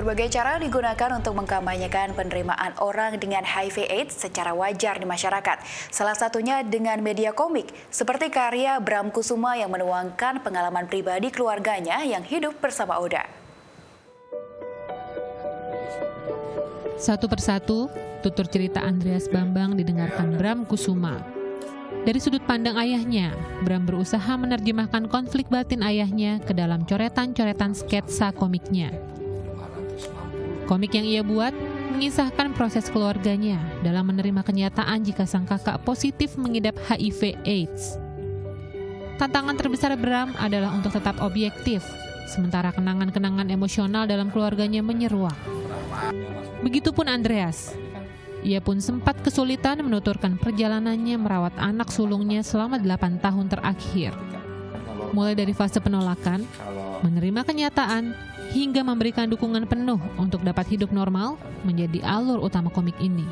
Berbagai cara digunakan untuk mengkampanyekan penerimaan orang dengan HIV/AIDS secara wajar di masyarakat. Salah satunya dengan media komik, seperti karya Bram Kusuma yang menuangkan pengalaman pribadi keluarganya yang hidup bersama Oda. Satu persatu, tutur cerita Andreas Bambang didengarkan Bram Kusuma. Dari sudut pandang ayahnya, Bram berusaha menerjemahkan konflik batin ayahnya ke dalam coretan-coretan sketsa komiknya. Komik yang ia buat mengisahkan proses keluarganya dalam menerima kenyataan jika sang kakak positif mengidap HIV/AIDS. Tantangan terbesar Bram adalah untuk tetap objektif, sementara kenangan-kenangan emosional dalam keluarganya menyeruak. Begitupun Andreas. Ia pun sempat kesulitan menuturkan perjalanannya merawat anak sulungnya selama 8 tahun terakhir. Mulai dari fase penolakan, menerima kenyataan, hingga memberikan dukungan penuh untuk dapat hidup normal menjadi alur utama komik ini.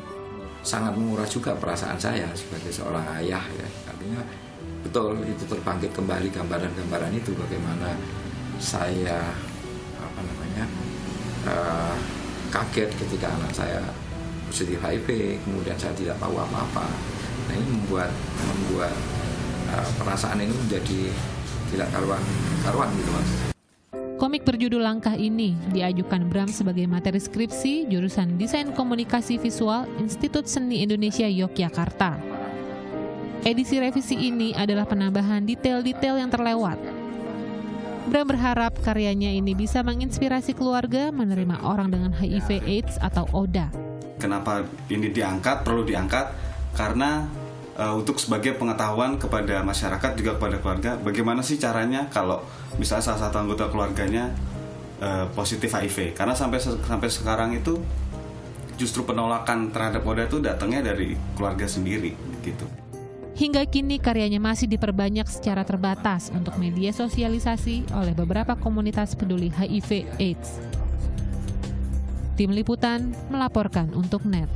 Sangat menguras juga perasaan saya sebagai seorang ayah, ya. Artinya betul itu terbangkit kembali gambaran-gambaran itu, bagaimana saya kaget ketika anak saya positif HIV, kemudian saya tidak tahu apa-apa. Nah, ini membuat perasaan ini menjadi tidak karuan gitu, Mas. Komik berjudul Langkah ini diajukan Bram sebagai materi skripsi jurusan Desain Komunikasi Visual Institut Seni Indonesia Yogyakarta. Edisi revisi ini adalah penambahan detail-detail yang terlewat. Bram berharap karyanya ini bisa menginspirasi keluarga menerima orang dengan HIV/AIDS atau ODA. Kenapa ini perlu diangkat? Karena untuk sebagai pengetahuan kepada masyarakat, juga kepada keluarga, bagaimana sih caranya kalau misalnya salah satu anggota keluarganya positif HIV. Karena sampai sekarang itu justru penolakan terhadap ODA itu datangnya dari keluarga sendiri gitu. Hingga kini karyanya masih diperbanyak secara terbatas untuk media sosialisasi oleh beberapa komunitas peduli HIV/AIDS. Tim Liputan melaporkan untuk NET.